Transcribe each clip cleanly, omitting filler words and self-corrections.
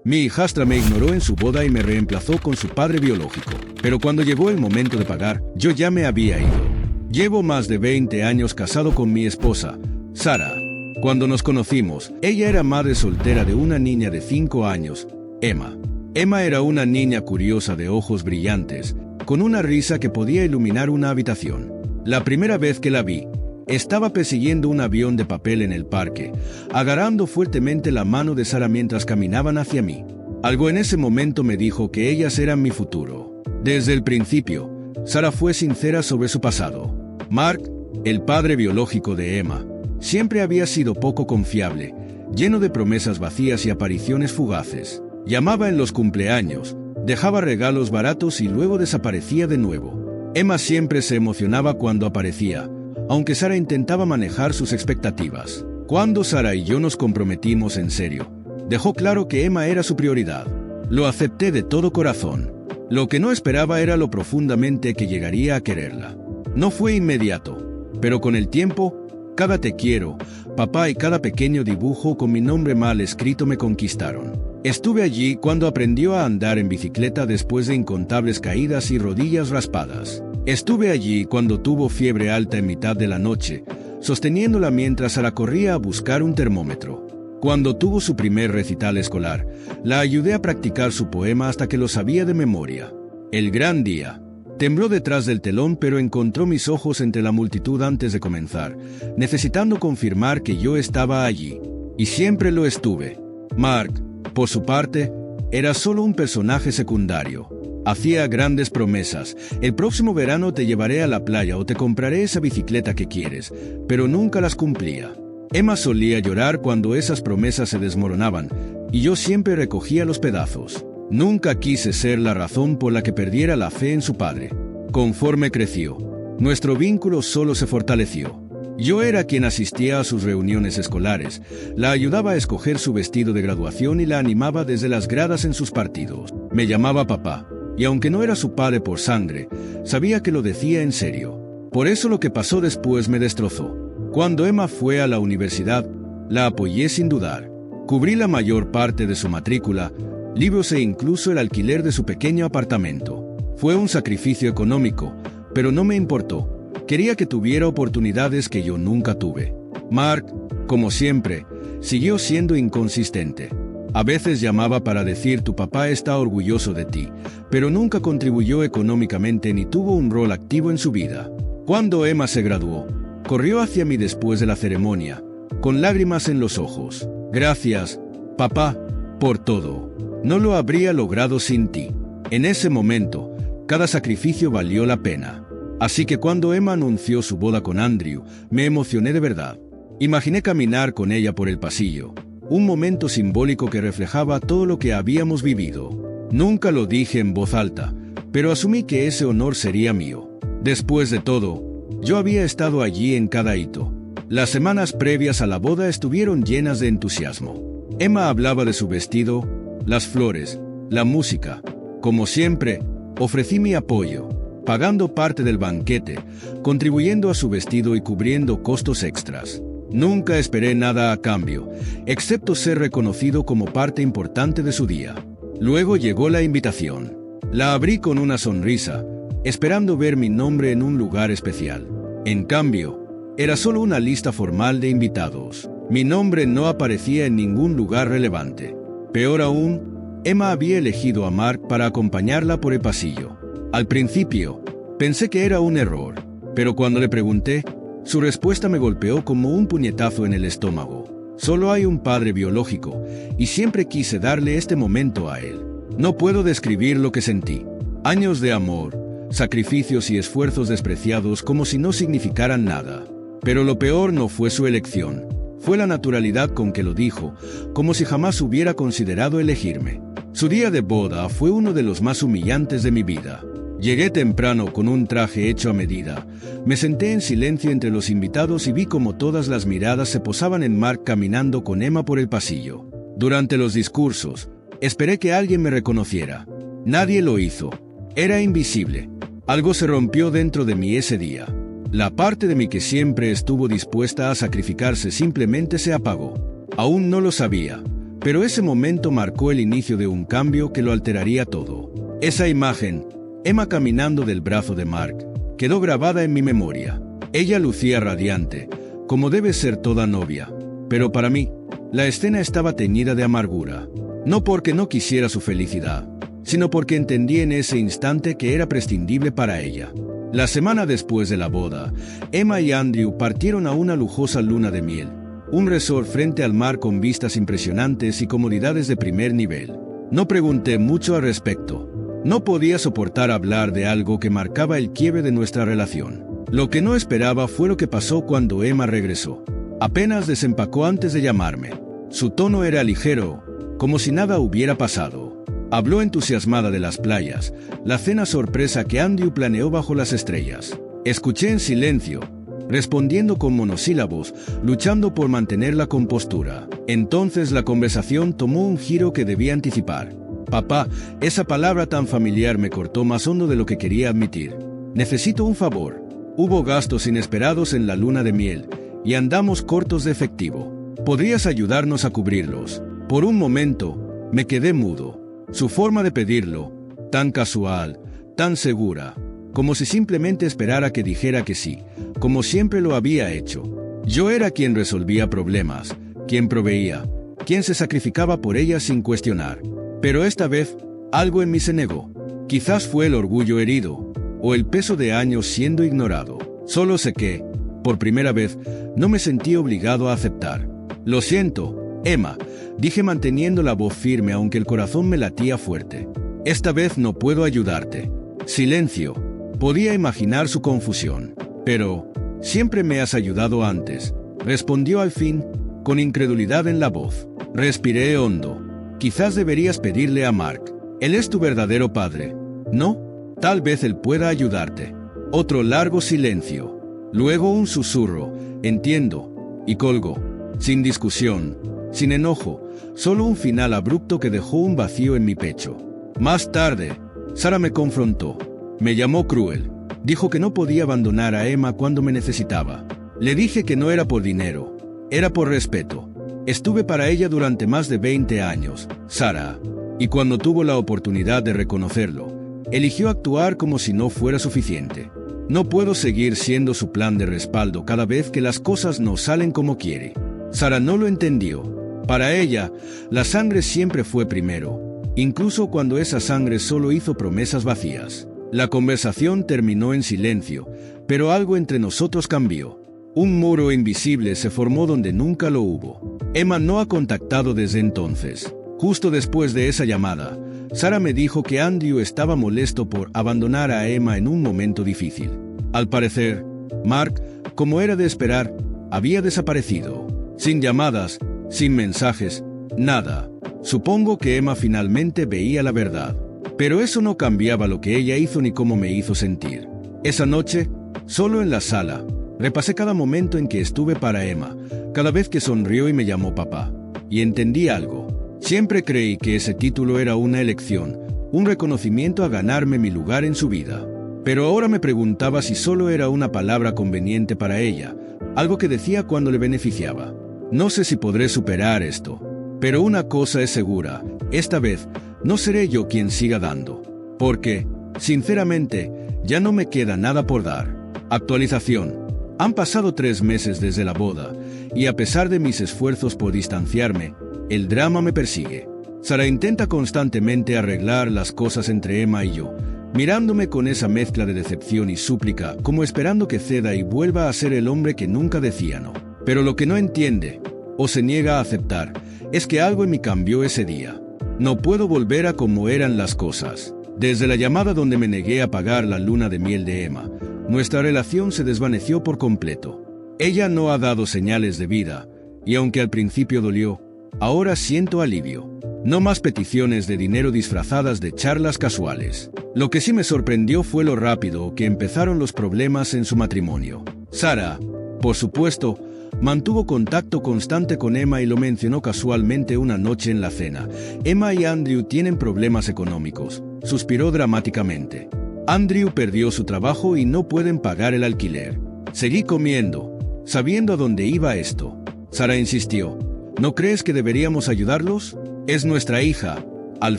Mi hijastra me ignoró en su boda y me reemplazó con su padre biológico. Pero cuando llegó el momento de pagar, yo ya me había ido. Llevo más de 20 años casado con mi esposa, Sara. Cuando nos conocimos, ella era madre soltera de una niña de 5 años, Emma. Emma era una niña curiosa de ojos brillantes, con una risa que podía iluminar una habitación. La primera vez que la vi, estaba persiguiendo un avión de papel en el parque, agarrando fuertemente la mano de Sara mientras caminaban hacia mí. Algo en ese momento me dijo que ellas eran mi futuro. Desde el principio, Sara fue sincera sobre su pasado. Mark, el padre biológico de Emma, siempre había sido poco confiable, lleno de promesas vacías y apariciones fugaces. Llamaba en los cumpleaños, dejaba regalos baratos y luego desaparecía de nuevo. Emma siempre se emocionaba cuando aparecía, aunque Sara intentaba manejar sus expectativas. Cuando Sara y yo nos comprometimos en serio, dejó claro que Emma era su prioridad. Lo acepté de todo corazón. Lo que no esperaba era lo profundamente que llegaría a quererla. No fue inmediato, pero con el tiempo, cada te quiero, papá y cada pequeño dibujo con mi nombre mal escrito me conquistaron. Estuve allí cuando aprendió a andar en bicicleta después de incontables caídas y rodillas raspadas. Estuve allí cuando tuvo fiebre alta en mitad de la noche, sosteniéndola mientras Sara corría a buscar un termómetro. Cuando tuvo su primer recital escolar, la ayudé a practicar su poema hasta que lo sabía de memoria. El gran día. Tembló detrás del telón, pero encontró mis ojos entre la multitud antes de comenzar, necesitando confirmar que yo estaba allí. Y siempre lo estuve. Mark, por su parte, era solo un personaje secundario. Hacía grandes promesas. El próximo verano te llevaré a la playa o te compraré esa bicicleta que quieres, pero nunca las cumplía. Emma solía llorar cuando esas promesas se desmoronaban, y yo siempre recogía los pedazos. Nunca quise ser la razón por la que perdiera la fe en su padre. Conforme creció, nuestro vínculo solo se fortaleció. Yo era quien asistía a sus reuniones escolares, la ayudaba a escoger su vestido de graduación y la animaba desde las gradas en sus partidos. Me llamaba papá, y aunque no era su padre por sangre, sabía que lo decía en serio. Por eso lo que pasó después me destrozó. Cuando Emma fue a la universidad, la apoyé sin dudar. Cubrí la mayor parte de su matrícula, libros e incluso el alquiler de su pequeño apartamento. Fue un sacrificio económico, pero no me importó. Quería que tuviera oportunidades que yo nunca tuve. Mark, como siempre, siguió siendo inconsistente. A veces llamaba para decir tu papá está orgulloso de ti, pero nunca contribuyó económicamente ni tuvo un rol activo en su vida. Cuando Emma se graduó, corrió hacia mí después de la ceremonia, con lágrimas en los ojos. Gracias, papá, por todo. No lo habría logrado sin ti. En ese momento, cada sacrificio valió la pena. Así que cuando Emma anunció su boda con Andrew, me emocioné de verdad. Imaginé caminar con ella por el pasillo, un momento simbólico que reflejaba todo lo que habíamos vivido. Nunca lo dije en voz alta, pero asumí que ese honor sería mío. Después de todo, yo había estado allí en cada hito. Las semanas previas a la boda estuvieron llenas de entusiasmo. Emma hablaba de su vestido, las flores, la música. Como siempre, ofrecí mi apoyo, pagando parte del banquete, contribuyendo a su vestido y cubriendo costos extras. Nunca esperé nada a cambio, excepto ser reconocido como parte importante de su día. Luego llegó la invitación. La abrí con una sonrisa, esperando ver mi nombre en un lugar especial. En cambio, era solo una lista formal de invitados. Mi nombre no aparecía en ningún lugar relevante. Peor aún, Emma había elegido a Mark para acompañarla por el pasillo. Al principio, pensé que era un error, pero cuando le pregunté, su respuesta me golpeó como un puñetazo en el estómago. Solo hay un padre biológico, y siempre quise darle este momento a él. No puedo describir lo que sentí. Años de amor, sacrificios y esfuerzos despreciados como si no significaran nada. Pero lo peor no fue su elección. Fue la naturalidad con que lo dijo, como si jamás hubiera considerado elegirme. Su día de boda fue uno de los más humillantes de mi vida. Llegué temprano con un traje hecho a medida. Me senté en silencio entre los invitados y vi como todas las miradas se posaban en Mark caminando con Emma por el pasillo. Durante los discursos, esperé que alguien me reconociera. Nadie lo hizo. Era invisible. Algo se rompió dentro de mí ese día. La parte de mí que siempre estuvo dispuesta a sacrificarse simplemente se apagó. Aún no lo sabía, Pero ese momento marcó el inicio de un cambio que lo alteraría todo. Esa imagen, Emma caminando del brazo de Mark, quedó grabada en mi memoria. Ella lucía radiante, como debe ser toda novia. Pero para mí, la escena estaba teñida de amargura. No porque no quisiera su felicidad, sino porque entendí en ese instante que era prescindible para ella. La semana después de la boda, Emma y Andrew partieron a una lujosa luna de miel, un resort frente al mar con vistas impresionantes y comodidades de primer nivel. No pregunté mucho al respecto. No podía soportar hablar de algo que marcaba el quiebre de nuestra relación. Lo que no esperaba fue lo que pasó cuando Emma regresó. Apenas desempacó antes de llamarme. Su tono era ligero, como si nada hubiera pasado. Habló entusiasmada de las playas, la cena sorpresa que Andrew planeó bajo las estrellas. Escuché en silencio, respondiendo con monosílabos, luchando por mantener la compostura. Entonces la conversación tomó un giro que debía anticipar. Papá, esa palabra tan familiar me cortó más hondo de lo que quería admitir. Necesito un favor. Hubo gastos inesperados en la luna de miel, y andamos cortos de efectivo. ¿Podrías ayudarnos a cubrirlos? Por un momento, me quedé mudo. Su forma de pedirlo, tan casual, tan segura, como si simplemente esperara que dijera que sí, como siempre lo había hecho. Yo era quien resolvía problemas, quien proveía, quien se sacrificaba por ella sin cuestionar. Pero esta vez, algo en mí se negó. Quizás fue el orgullo herido, o el peso de años siendo ignorado. Solo sé que, por primera vez, no me sentí obligado a aceptar. Lo siento, Emma, dije manteniendo la voz firme aunque el corazón me latía fuerte. Esta vez no puedo ayudarte. Silencio. Podía imaginar su confusión. Pero, siempre me has ayudado antes, respondió al fin, con incredulidad en la voz. Respiré hondo. Quizás deberías pedirle a Mark. Él es tu verdadero padre, ¿no? Tal vez él pueda ayudarte. Otro largo silencio. Luego un susurro. Entiendo. Y colgó. Sin discusión, sin enojo, solo un final abrupto que dejó un vacío en mi pecho. Más tarde, Sara me confrontó. Me llamó cruel. Dijo que no podía abandonar a Emma cuando me necesitaba. Le dije que no era por dinero. Era por respeto. Estuve para ella durante más de 20 años, Sara. Y cuando tuvo la oportunidad de reconocerlo, eligió actuar como si no fuera suficiente. No puedo seguir siendo su plan de respaldo cada vez que las cosas no salen como quiere. Sara no lo entendió. Para ella, la sangre siempre fue primero, incluso cuando esa sangre solo hizo promesas vacías. La conversación terminó en silencio, pero algo entre nosotros cambió. Un muro invisible se formó donde nunca lo hubo. Emma no ha contactado desde entonces. Justo después de esa llamada, Sara me dijo que Andrew estaba molesto por abandonar a Emma en un momento difícil. Al parecer, Mark, como era de esperar, había desaparecido. Sin llamadas, sin mensajes, nada. Supongo que Emma finalmente veía la verdad. Pero eso no cambiaba lo que ella hizo ni cómo me hizo sentir. Esa noche, solo en la sala, repasé cada momento en que estuve para Emma, cada vez que sonrió y me llamó papá. Y entendí algo. Siempre creí que ese título era una elección, un reconocimiento a ganarme mi lugar en su vida. Pero ahora me preguntaba si solo era una palabra conveniente para ella, algo que decía cuando le beneficiaba. No sé si podré superar esto, pero una cosa es segura, esta vez no seré yo quien siga dando, porque, sinceramente, ya no me queda nada por dar. Actualización. Han pasado 3 meses desde la boda, y a pesar de mis esfuerzos por distanciarme, el drama me persigue. Sara intenta constantemente arreglar las cosas entre Emma y yo, mirándome con esa mezcla de decepción y súplica, como esperando que ceda y vuelva a ser el hombre que nunca decía no. Pero lo que no entiende, o se niega a aceptar, es que algo en mí cambió ese día. No puedo volver a como eran las cosas. Desde la llamada donde me negué a pagar la luna de miel de Emma, nuestra relación se desvaneció por completo. Ella no ha dado señales de vida, y aunque al principio dolió, ahora siento alivio. No más peticiones de dinero disfrazadas de charlas casuales. Lo que sí me sorprendió fue lo rápido que empezaron los problemas en su matrimonio. Sara, por supuesto, mantuvo contacto constante con Emma y lo mencionó casualmente una noche en la cena. Emma y Andrew tienen problemas económicos, suspiró dramáticamente. Andrew perdió su trabajo y no pueden pagar el alquiler. Seguí comiendo, sabiendo a dónde iba esto. Sara insistió. ¿No crees que deberíamos ayudarlos? Es nuestra hija, al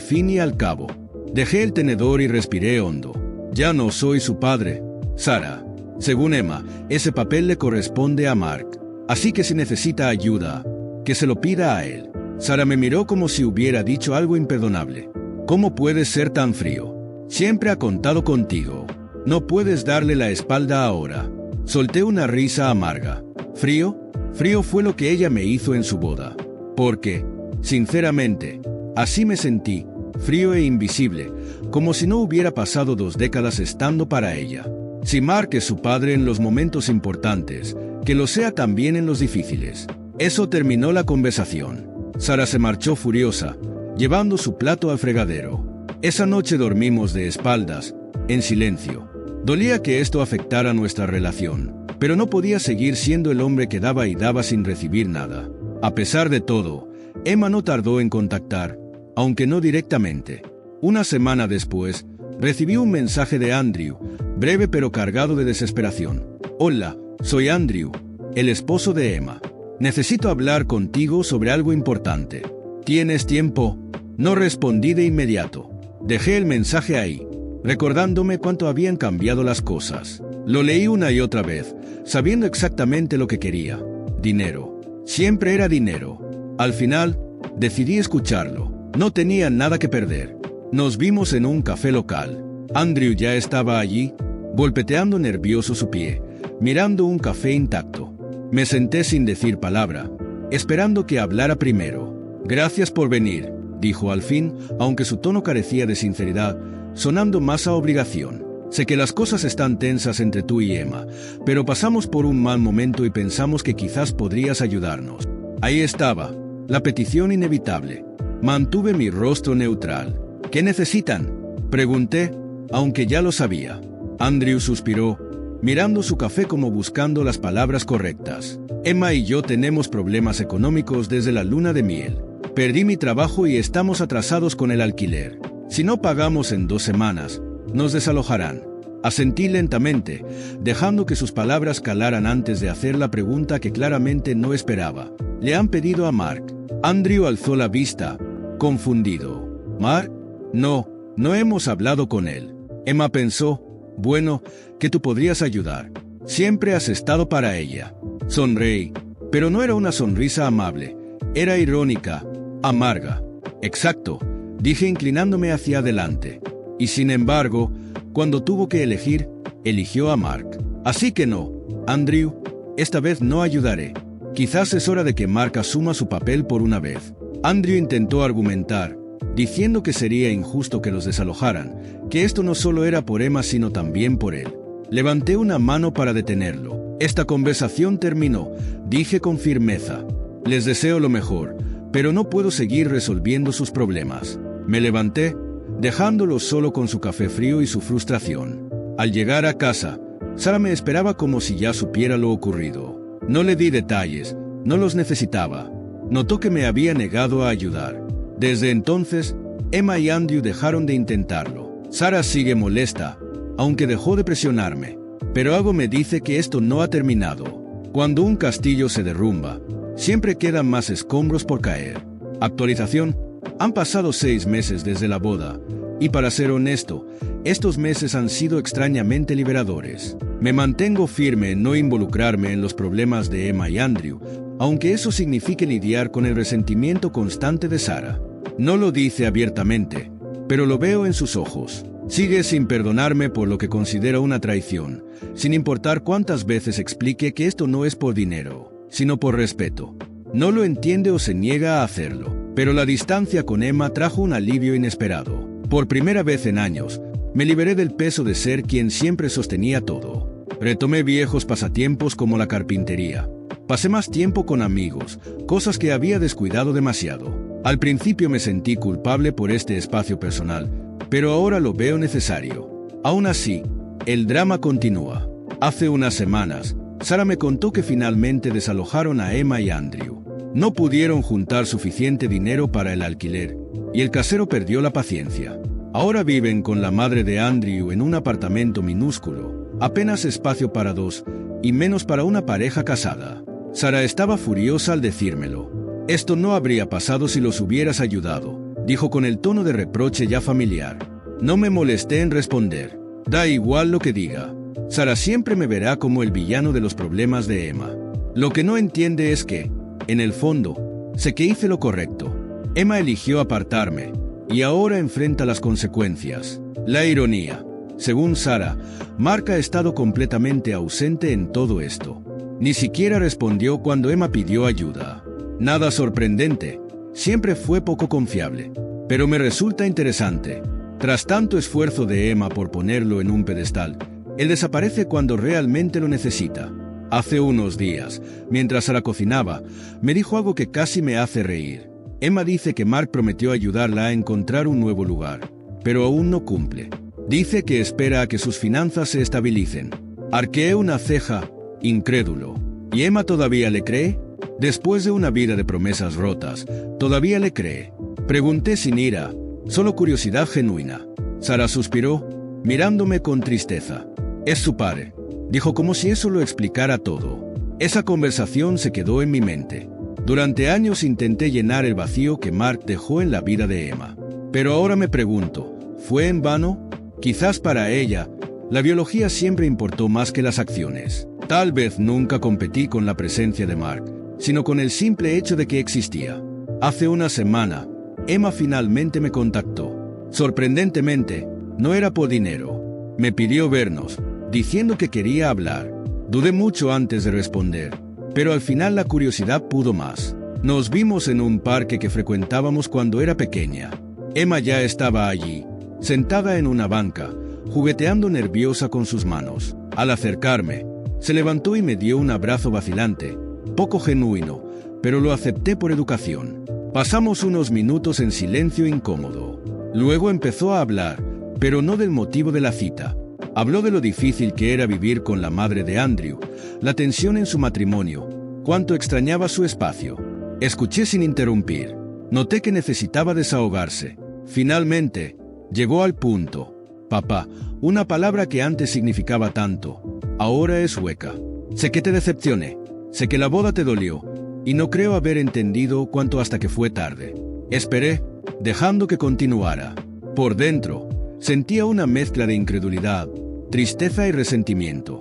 fin y al cabo. Dejé el tenedor y respiré hondo. Ya no soy su padre, Sara. Según Emma, ese papel le corresponde a Mark. Así que si necesita ayuda, que se lo pida a él. Sara me miró como si hubiera dicho algo imperdonable. ¿Cómo puedes ser tan frío? Siempre ha contado contigo. No puedes darle la espalda ahora. Solté una risa amarga. ¿Frío? Frío fue lo que ella me hizo en su boda. Porque, sinceramente, así me sentí, frío e invisible, como si no hubiera pasado 2 décadas estando para ella. Si Mark es su padre en los momentos importantes, que lo sea también en los difíciles. Eso terminó la conversación. Sara se marchó furiosa, llevando su plato al fregadero. Esa noche dormimos de espaldas, en silencio. Dolía que esto afectara nuestra relación, pero no podía seguir siendo el hombre que daba y daba sin recibir nada. A pesar de todo, Emma no tardó en contactar, aunque no directamente. Una semana después, recibí un mensaje de Andrew, breve pero cargado de desesperación. Hola, soy Andrew, el esposo de Emma. Necesito hablar contigo sobre algo importante. ¿Tienes tiempo? No respondí de inmediato. Dejé el mensaje ahí, recordándome cuánto habían cambiado las cosas. Lo leí una y otra vez, sabiendo exactamente lo que quería. Dinero. Siempre era dinero. Al final, decidí escucharlo. No tenía nada que perder. Nos vimos en un café local. Andrew ya estaba allí, golpeteando nervioso su pie, mirando un café intacto. Me senté sin decir palabra, esperando que hablara primero. Gracias por venir, dijo al fin, aunque su tono carecía de sinceridad, sonando más a obligación. Sé que las cosas están tensas entre tú y Emma, pero pasamos por un mal momento y pensamos que quizás podrías ayudarnos. Ahí estaba, la petición inevitable. Mantuve mi rostro neutral. ¿Qué necesitan?, pregunté, aunque ya lo sabía. Andrew suspiró, mirando su café como buscando las palabras correctas. Emma y yo tenemos problemas económicos desde la luna de miel. Perdí mi trabajo y estamos atrasados con el alquiler. Si no pagamos en 2 semanas, nos desalojarán. Asentí lentamente, dejando que sus palabras calaran antes de hacer la pregunta que claramente no esperaba. ¿Le han pedido a Mark? Andrew alzó la vista, confundido. ¿Mark? No hemos hablado con él. Emma pensó, bueno, que tú podrías ayudar. Siempre has estado para ella. Sonreí, pero no era una sonrisa amable. Era irónica, amarga. Exacto, dije inclinándome hacia adelante. Y sin embargo, cuando tuvo que elegir, eligió a Mark. Así que no, Andrew, esta vez no ayudaré. Quizás es hora de que Mark asuma su papel por una vez. Andrew intentó argumentar, diciendo que sería injusto que los desalojaran, que esto no solo era por Emma sino también por él. Levanté una mano para detenerlo. Esta conversación terminó, dije con firmeza. Les deseo lo mejor, pero no puedo seguir resolviendo sus problemas. Me levanté, dejándolo solo con su café frío y su frustración. Al llegar a casa, Sara me esperaba como si ya supiera lo ocurrido. No le di detalles, no los necesitaba. Notó que me había negado a ayudar. Desde entonces, Emma y Andrew dejaron de intentarlo. Sara sigue molesta, aunque dejó de presionarme. Pero algo me dice que esto no ha terminado. Cuando un castillo se derrumba, siempre quedan más escombros por caer. Actualización. Han pasado 6 meses desde la boda, y para ser honesto, estos meses han sido extrañamente liberadores. Me mantengo firme en no involucrarme en los problemas de Emma y Andrew, aunque eso signifique lidiar con el resentimiento constante de Sara. No lo dice abiertamente, pero lo veo en sus ojos. Sigue sin perdonarme por lo que considera una traición, sin importar cuántas veces explique que esto no es por dinero, sino por respeto. No lo entiende o se niega a hacerlo. Pero la distancia con Emma trajo un alivio inesperado. Por primera vez en años, me liberé del peso de ser quien siempre sostenía todo. Retomé viejos pasatiempos como la carpintería. Pasé más tiempo con amigos, cosas que había descuidado demasiado. Al principio me sentí culpable por este espacio personal, pero ahora lo veo necesario. Aún así, el drama continúa. Hace unas semanas, Sara me contó que finalmente desalojaron a Emma y Andrew. No pudieron juntar suficiente dinero para el alquiler, y el casero perdió la paciencia. Ahora viven con la madre de Andrew en un apartamento minúsculo, apenas espacio para 2, y menos para una pareja casada. Sara estaba furiosa al decírmelo. Esto no habría pasado si los hubieras ayudado, dijo con el tono de reproche ya familiar. No me molesté en responder. Da igual lo que diga. Sara siempre me verá como el villano de los problemas de Emma. Lo que no entiende es que, en el fondo, sé que hice lo correcto. Emma eligió apartarme, y ahora enfrenta las consecuencias. La ironía. Según Sara, Mark ha estado completamente ausente en todo esto. Ni siquiera respondió cuando Emma pidió ayuda. Nada sorprendente. Siempre fue poco confiable. Pero me resulta interesante. Tras tanto esfuerzo de Emma por ponerlo en un pedestal, él desaparece cuando realmente lo necesita. Hace unos días, mientras Sara cocinaba, me dijo algo que casi me hace reír. Emma dice que Mark prometió ayudarla a encontrar un nuevo lugar, pero aún no cumple. Dice que espera a que sus finanzas se estabilicen. Arqueé una ceja, incrédulo. ¿Y Emma todavía le cree? Después de una vida de promesas rotas, ¿todavía le cree? Pregunté sin ira, solo curiosidad genuina. Sara suspiró, mirándome con tristeza. Es su padre, dijo como si eso lo explicara todo. Esa conversación se quedó en mi mente. Durante años intenté llenar el vacío que Mark dejó en la vida de Emma. Pero ahora me pregunto, ¿fue en vano? Quizás para ella, la biología siempre importó más que las acciones. Tal vez nunca competí con la presencia de Mark, sino con el simple hecho de que existía. Hace una semana, Emma finalmente me contactó. Sorprendentemente, no era por dinero. Me pidió vernos, diciendo que quería hablar. Dudé mucho antes de responder, pero al final la curiosidad pudo más. Nos vimos en un parque que frecuentábamos cuando era pequeña. Emma ya estaba allí, sentada en una banca, jugueteando nerviosa con sus manos. Al acercarme, se levantó y me dio un abrazo vacilante, poco genuino, pero lo acepté por educación. Pasamos unos minutos en silencio incómodo. Luego empezó a hablar, pero no del motivo de la cita. Habló de lo difícil que era vivir con la madre de Andrew, la tensión en su matrimonio, cuánto extrañaba su espacio. Escuché sin interrumpir. Noté que necesitaba desahogarse. Finalmente, llegó al punto. Papá, una palabra que antes significaba tanto, ahora es hueca. Sé que te decepcioné, sé que la boda te dolió, y no creo haber entendido cuánto hasta que fue tarde. Esperé, dejando que continuara. Por dentro, sentía una mezcla de incredulidad, tristeza y resentimiento.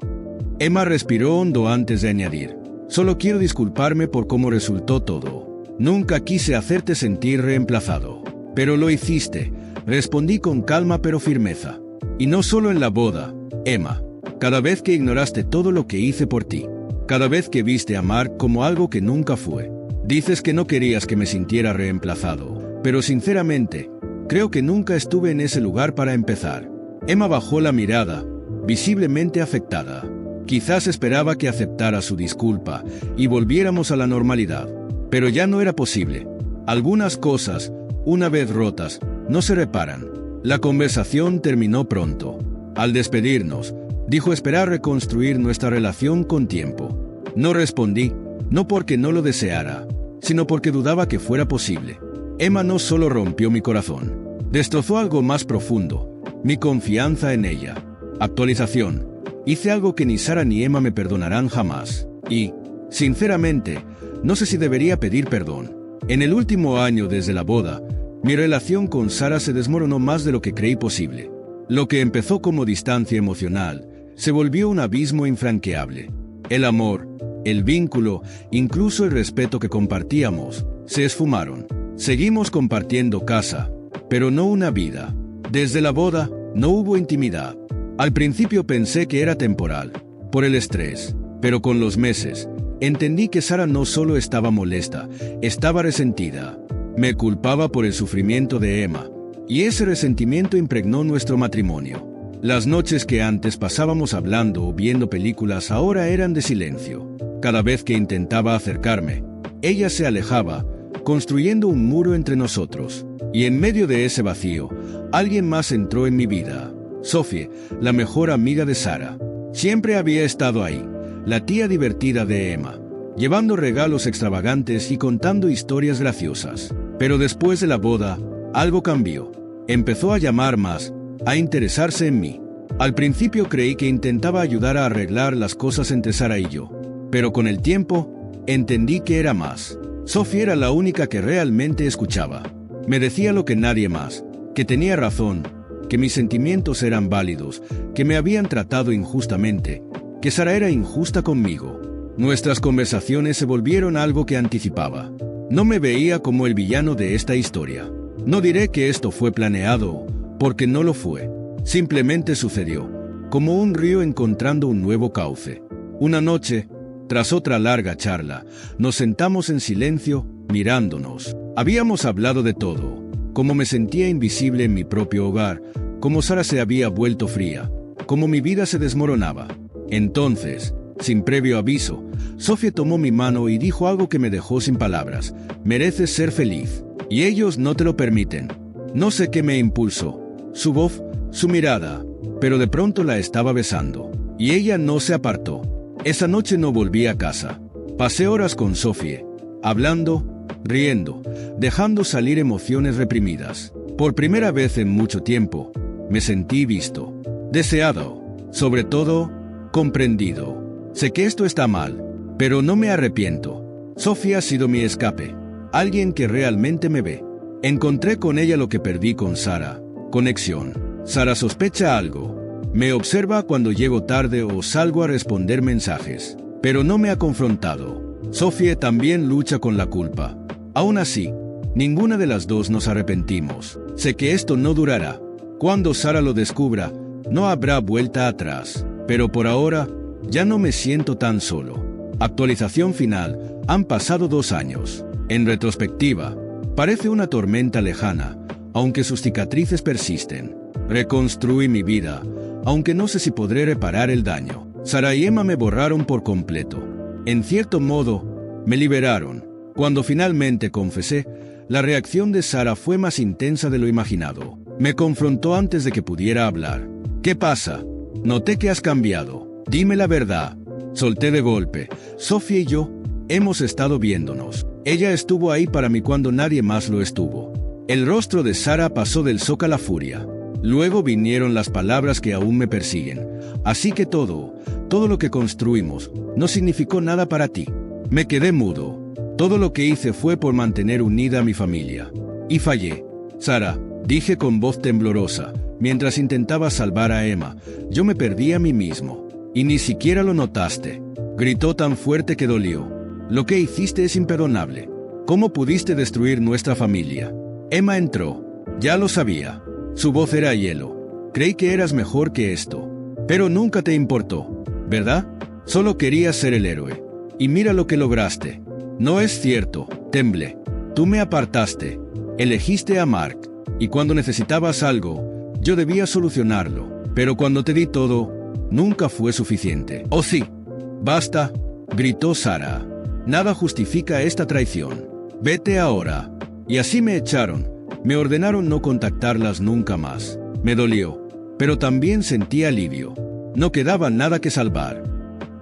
Emma respiró hondo antes de añadir, solo quiero disculparme por cómo resultó todo. Nunca quise hacerte sentir reemplazado. Pero lo hiciste, respondí con calma pero firmeza. Y no solo en la boda, Emma. Cada vez que ignoraste todo lo que hice por ti. Cada vez que viste a Mark como algo que nunca fue. Dices que no querías que me sintiera reemplazado, pero sinceramente, creo que nunca estuve en ese lugar para empezar. Emma bajó la mirada, visiblemente afectada. Quizás esperaba que aceptara su disculpa y volviéramos a la normalidad, pero ya no era posible. Algunas cosas, una vez rotas, no se reparan. La conversación terminó pronto. Al despedirnos, dijo esperar reconstruir nuestra relación con tiempo. No respondí, no porque no lo deseara, sino porque dudaba que fuera posible. Emma no solo rompió mi corazón, destrozó algo más profundo, mi confianza en ella. Actualización. Hice algo que ni Sara ni Emma me perdonarán jamás. Y, sinceramente, no sé si debería pedir perdón. En el último año desde la boda, mi relación con Sara se desmoronó más de lo que creí posible. Lo que empezó como distancia emocional, se volvió un abismo infranqueable. El amor, el vínculo, incluso el respeto que compartíamos, se esfumaron. Seguimos compartiendo casa, pero no una vida. Desde la boda, no hubo intimidad. Al principio pensé que era temporal, por el estrés, pero con los meses, entendí que Sara no solo estaba molesta, estaba resentida. Me culpaba por el sufrimiento de Emma, y ese resentimiento impregnó nuestro matrimonio. Las noches que antes pasábamos hablando o viendo películas ahora eran de silencio. Cada vez que intentaba acercarme, ella se alejaba, construyendo un muro entre nosotros. Y en medio de ese vacío, alguien más entró en mi vida. Sophie, la mejor amiga de Sara. Siempre había estado ahí, la tía divertida de Emma, llevando regalos extravagantes y contando historias graciosas. Pero después de la boda, algo cambió. Empezó a llamar más, a interesarse en mí. Al principio creí que intentaba ayudar a arreglar las cosas entre Sara y yo, pero con el tiempo, entendí que era más. Sophie era la única que realmente escuchaba. Me decía lo que nadie más, que tenía razón, que mis sentimientos eran válidos, que me habían tratado injustamente, que Sara era injusta conmigo. Nuestras conversaciones se volvieron algo que anticipaba. No me veía como el villano de esta historia. No diré que esto fue planeado, porque no lo fue. Simplemente sucedió, como un río encontrando un nuevo cauce. Una noche, tras otra larga charla, nos sentamos en silencio, mirándonos. Habíamos hablado de todo, cómo me sentía invisible en mi propio hogar, cómo Sara se había vuelto fría, cómo mi vida se desmoronaba. Entonces, sin previo aviso, Sophie tomó mi mano y dijo algo que me dejó sin palabras. Mereces ser feliz, y ellos no te lo permiten. No sé qué me impulsó, su voz, su mirada, pero de pronto la estaba besando, y ella no se apartó. Esa noche no volví a casa. Pasé horas con Sophie, hablando, riendo, dejando salir emociones reprimidas. Por primera vez en mucho tiempo, me sentí visto, deseado, sobre todo, comprendido. Sé que esto está mal, pero no me arrepiento. Sophie ha sido mi escape, alguien que realmente me ve. Encontré con ella lo que perdí con Sara, conexión. Sara sospecha algo. Me observa cuando llego tarde o salgo a responder mensajes, pero no me ha confrontado. Sophie también lucha con la culpa. Aún así, ninguna de las dos nos arrepentimos. Sé que esto no durará. Cuando Sara lo descubra, no habrá vuelta atrás. Pero por ahora, ya no me siento tan solo. Actualización final. Han pasado 2 años. En retrospectiva, parece una tormenta lejana, aunque sus cicatrices persisten. Reconstruí mi vida, aunque no sé si podré reparar el daño. Sara y Emma me borraron por completo. En cierto modo, me liberaron. Cuando finalmente confesé, la reacción de Sara fue más intensa de lo imaginado. Me confrontó antes de que pudiera hablar. ¿Qué pasa? Noté que has cambiado. Dime la verdad. Solté de golpe. Sophie y yo hemos estado viéndonos. Ella estuvo ahí para mí cuando nadie más lo estuvo. El rostro de Sara pasó del shock a la furia. Luego vinieron las palabras que aún me persiguen. Así que todo lo que construimos, no significó nada para ti. Me quedé mudo. Todo lo que hice fue por mantener unida a mi familia. Y fallé. Sara, dije con voz temblorosa, mientras intentaba salvar a Emma, yo me perdí a mí mismo. Y ni siquiera lo notaste. Gritó tan fuerte que dolió. Lo que hiciste es imperdonable. ¿Cómo pudiste destruir nuestra familia? Emma entró. Ya lo sabía. Su voz era hielo. Creí que eras mejor que esto. Pero nunca te importó, ¿verdad? Solo querías ser el héroe. Y mira lo que lograste. No es cierto, temblé. Tú me apartaste. Elegiste a Mark. Y cuando necesitabas algo, yo debía solucionarlo. Pero cuando te di todo, nunca fue suficiente. Oh sí. Basta, gritó Sara. Nada justifica esta traición. Vete ahora. Y así me echaron. Me ordenaron no contactarlas nunca más. Me dolió, pero también sentí alivio. No quedaba nada que salvar.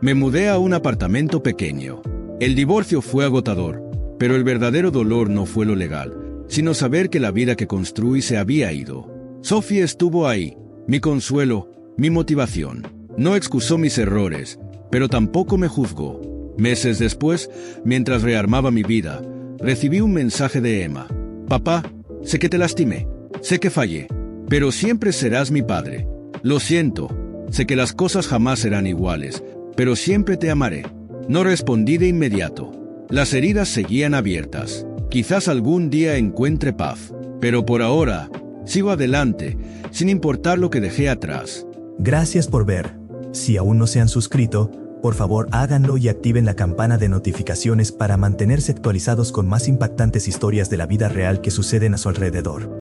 Me mudé a un apartamento pequeño. El divorcio fue agotador, pero el verdadero dolor no fue lo legal, sino saber que la vida que construí se había ido. Sophie estuvo ahí, mi consuelo, mi motivación. No excusó mis errores, pero tampoco me juzgó. Meses después, mientras rearmaba mi vida, recibí un mensaje de Emma. Papá, sé que te lastimé, sé que fallé, pero siempre serás mi padre. Lo siento, sé que las cosas jamás serán iguales, pero siempre te amaré. No respondí de inmediato. Las heridas seguían abiertas. Quizás algún día encuentre paz, pero por ahora, sigo adelante, sin importar lo que dejé atrás. Gracias por ver. Si aún no se han suscrito, por favor háganlo y activen la campana de notificaciones para mantenerse actualizados con más impactantes historias de la vida real que suceden a su alrededor.